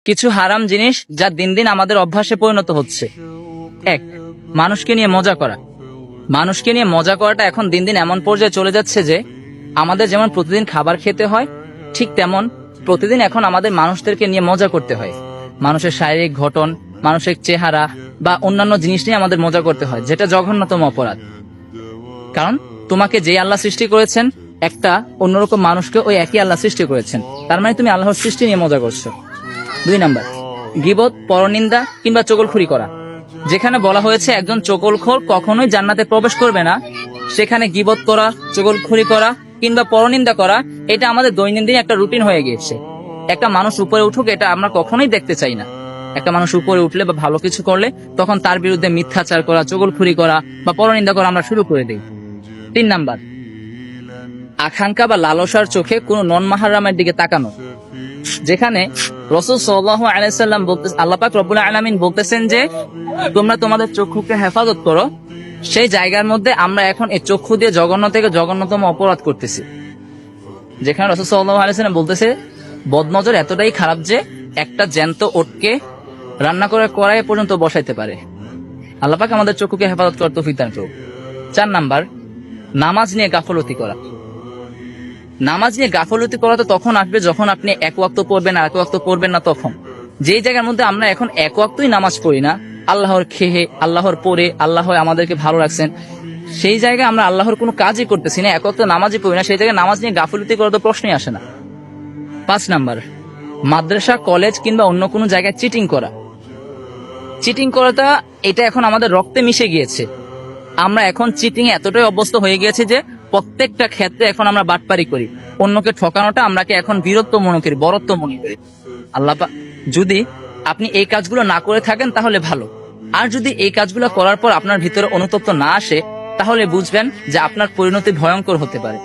কিছু হারাম জিনিস যা দিন দিন আমাদের অভ্যাসে পরিণত হচ্ছে। এক, মানুষকে নিয়ে মজা করা। মানুষকে নিয়ে মজা করাটা এখন দিন দিন এমন পর্যায়ে চলে যাচ্ছে যে আমাদের যেমন প্রতিদিন খাবার খেতে হয়, ঠিক তেমন প্রতিদিন এখন আমাদের মানুষদেরকে নিয়ে মজা করতে হয়। মানুষের শারীরিক গঠন, মানুষের চেহারা বা অন্যান্য জিনিস নিয়ে আমাদের মজা করতে হয়, যেটা জঘন্যতম অপরাধ। কারণ তোমাকে যে আল্লাহ সৃষ্টি করেছেন, একটা অন্যরকম মানুষকে ওই একই আল্লাহ সৃষ্টি করেছেন, তার মানে তুমি আল্লাহর সৃষ্টি নিয়ে মজা করছো। 2 নাম্বার, গীবত, পরনিন্দা কিংবা চগলখুরি করা। যেখানে বলা হয়েছে একজন চগলখোর কখনোই জান্নাতে প্রবেশ করবে না, সেখানে গীবত করা, চগলখুরি করা কিংবা পরনিন্দা করা এটা আমাদের দৈনন্দিন একটা রুটিন হয়ে গিয়েছে। একটা মানুষ উপরে উঠুক এটা আমরা কখনোই দেখতে চাই না। একটা মানুষ উপরে উঠলে বা ভালো কিছু করলে তখন তার বিরুদ্ধে মিথ্যাচার করা, চগলখুরি করা বা পরনিন্দা করা আমরা শুরু করে দিই। 3 নাম্বার, আকাঙ্ক্ষা বা লালসার চোখে কোনো নন মাহরামের দিকে তাকানো। যেখানে রাসূল সাল্লাল্লাহু আলাইহি সাল্লাম বলতেছেন, আল্লাহ পাক রব্বুল আলামিন বলতেছেন যে তোমরা তোমাদের চক্ষুকে হেফাজত করো, সেই জায়গার মধ্যে আমরা এখন এই চক্ষু দিয়ে জঘন্য থেকে জঘন্যতম অপরাধ করতেছি। যেখানে রাসূল সাল্লাল্লাহু আলাইহি সাল্লাম বলতেছে বদনজর এতটাই খারাপ যে একটা জ্যান্ত ওটকে রান্না করে কড়াইয়ে পর্যন্ত বসাইতে পারে। আল্লাহ পাক আমাদের চক্ষুকে হেফাজত করতে তৌফিক দান করুন। 4 নাম্বার, নামাজ নিয়ে গাফলতি করা। নামাজ নিয়ে গাফলতি করা তো তখন আসবে যখন আপনি এক ওয়াক্ত পড়বেন আর এক ওয়াক্ত পড়বেন না। তখন যেই জায়গার মধ্যে আমরা এখন এক ওয়াক্তই নামাজ পড়ি না, আল্লাহর খেয়ে, আল্লাহর পরে, আল্লাহ আমাদেরকে ভালো রাখছেন, সেই জায়গায় আমরা আল্লাহর কোনো কাজই করতেছি না, এক ওয়াক্ত নামাজই পড়ি না, সেই জায়গায় নামাজ নিয়ে গাফলতি করা তো প্রশ্নই আসে না। 5 নাম্বার, মাদ্রাসা, কলেজ কিংবা অন্য কোনো জায়গায় চিটিং করা। চিটিং করাটা এটা এখন আমাদের রক্তে মিশে গিয়েছে। আমরা এখন চিটিং এ এতটাই অভ্যস্ত হয়ে গিয়েছে যে প্রত্যেকটা ক্ষেত্রে এখন আমরা বাটপারি করি। অন্যকে ঠকানোটা আমরাকে এখন বীরত্ব মনে করি, বরত্ব মনে করি। আল্লাহ যদি আপনি এই কাজগুলো না করে থাকেন তাহলে ভালো, আর যদি এই কাজগুলো করার পর আপনার ভিতরে অনুতপ্ত না আসে তাহলে বুঝবেন যে আপনার পরিণতি ভয়ঙ্কর হতে পারে।